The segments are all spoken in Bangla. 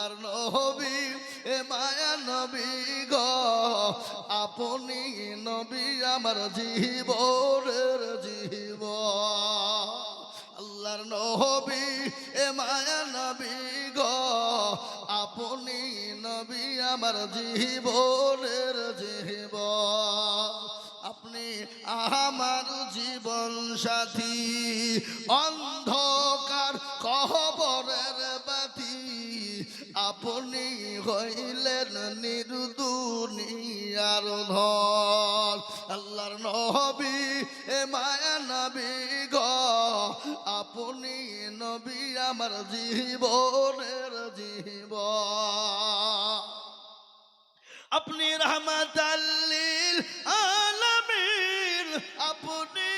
আল্লাহর নবী এ মায়া নবী গো আপনি নবী আমার জীবনের জীবন আল্লাহর নবী এ মায়া নবী গো আপনি নবী আমার জীবনের জীবন আপনি আমার জীবন সাথী অন্ধকার কবরের বাতি আপনি হইলেন নির্দুনিয়ার ধন আল্লাহর নবী এ মায়া নবী গো আপনি নবী আমার জীবনের জীবন আপনি রহমাতাল লিল আলামিন আপনি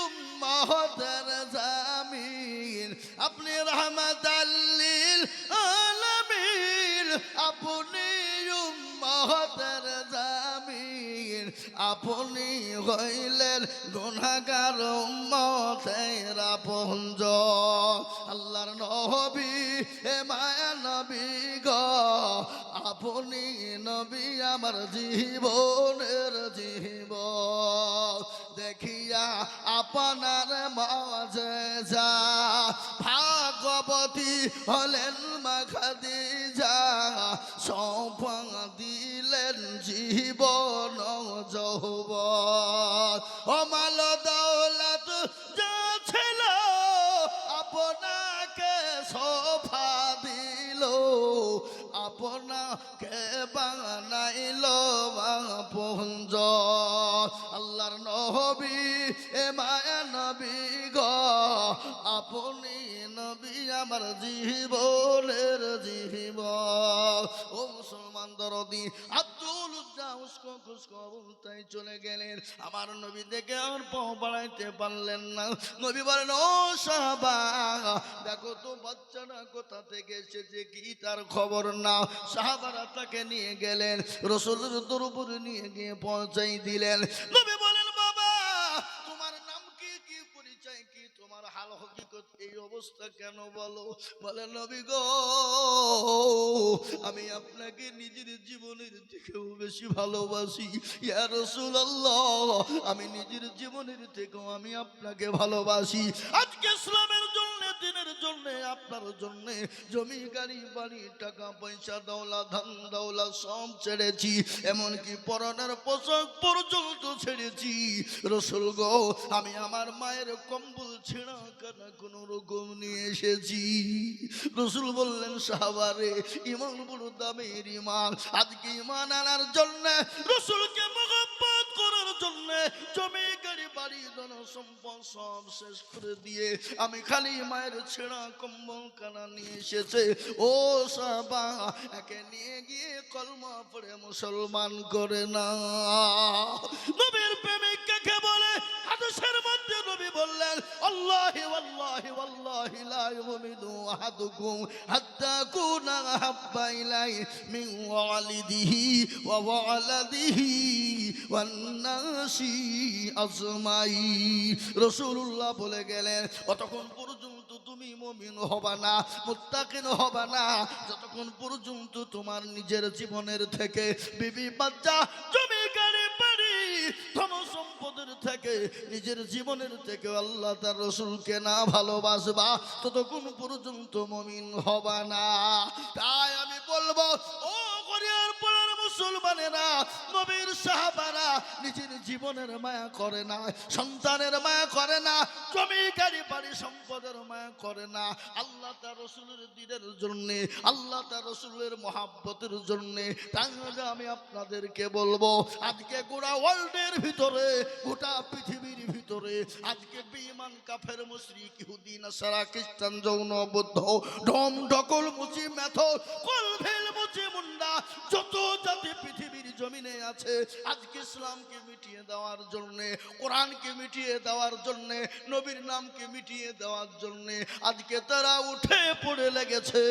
উম্মতের জামিন আপনি রহমাতাল লিল আলামিন আপনি উম্মতের জামিন আপনি হইলেন গুনাহগার উম্মতের আপনজন আল্লাহর নবী এ মায়া নবী গো আপনি নবী আমার জীবনের জীবন দেখিয়া আপনার মাঝে যা ভাগবতী হলেন মা খাদিজা সৌঁপা দিলেন জীবন যৌবন ও মাল দৌলত যা ছিল আপনাকে সোফা দিল আপনাকে বানাইল আপনজ আল্লাহর নবী এ মায়া নবী গো আপনি নবী আমার জীবনের জীবন ও মুসলমান দরদি আব্দুল তাই চলে গেলেন আমার নবী দেখে আর পাও বাড়াইতে পারলেন না নবী বলেন ও সাহাবা দেখো তো বাচ্চাটা কোথা থেকে এসেছে কি তার খবর না সাহাবারা তাকে নিয়ে গেলেন রাসূলের দরবারে নিয়ে গিয়ে পৌঁছাই দিলেন নবী বলেন বাবা তোমার নাম কি কি পরিচয় কি তোমার হাল হকিকত এই অবস্থা কেন বলো বলে নবী গো আমি আপনাকে নিজের জীবনের থেকেও বেশি ভালোবাসি ইয়া রাসূলুল্লাহ আমি নিজের জীবনের থেকেও আমি আপনাকে ভালোবাসি আজকে ইসলামের জন্য দিনের জন্য আপনার জন্য জমি গাড়ি বাড়ি টাকা পয়সা দৌলত ধন দৌলত সব ছেড়েছি এমনকি পরনের পোশাক পর্যন্ত ছেড়েছি রাসূল গো আমি আমার মায়ের কম্বল ছেঁড়া কানা কোন রকম নিয়ে এসেছি রাসূল বললেন সাহাবারে ঈমান বড় দামের ঈমান আজকে ঈমান আনার জন্য রাসূলকে মহব্বত করার জন্য জমি গাড়ি বাড়ি ধন সম্পদ সব শেষ করে দিয়ে আমি খালি মায়ের ছেঁড়া কম্বল কানা নিয়ে এসেছে ও সাহাবা একে নিয়ে গিয়ে কলমা পড়ে মুসলমান করে না নবীর প্রেমিক কাকে বলে হাদিসের মধ্যে নবী বললেন আল্লাহি ওয়াল্লাহি ওয়াল্লাহি লা ইউমিনু আহাদুকুম হাত্তা কুনা হাব্বা ইলাই মিন ওয়ালিদিহি ওয়া ওয়ালাদিহি ওয়ান নাসি আজমাই রাসূলুল্লাহ বলে গেলেন অতক্ষণ পর্যন্ত তুমি মুমিন হবা না মুত্তাকিন হবা না যতক্ষণ পর্যন্ত তোমার নিজের জীবনের থেকে বিবি বাচ্চা জমি গাড়ি বাড়ি ধন সম্পদের থেকে নিজের জীবনের থেকে আল্লাহ তার রাসূলকে না ভালোবাসবা ততক্ষণ পর্যন্ত মুমিন হবা না তাই আমি বলবো ও গরিয়ার পাড়ার মুসলমানেরা নবীর সাহাবারা নিজের জীবনের মায়া করে না সন্তানের মায়া করে না জমি গাড়ি বাড়ি সম্পদের মায়া করে না আল্লাহ তার রাসূলের দ্বীনের জন্য আল্লাহ তার রাসূলের মহব্বতের জন্য তাহলে আমি আপনাদেরকে বলবো আজকে গোটা ওয়ার্ল্ডের ভিতরে গোটা পৃথিবীর ভিতরে আজকে বেঈমান কাফের মুশরিক ইহুদি নাসারা খ্রিস্টান জৈন বৌদ্ধ ঢম ঢকল মুচি মেথর কলভেল মুচি মুন্ডা যত জাতি পৃথিবীর জমিনে আছে আজকে ইসলামকে মিটিয়ে দেওয়ার জন্য কোরআনকে মিটিয়ে দেওয়ার জন্য নবীর নামকে মিটিয়ে দেওয়ার জন্য আজকে তারা উঠে পড়ে লেগেছে।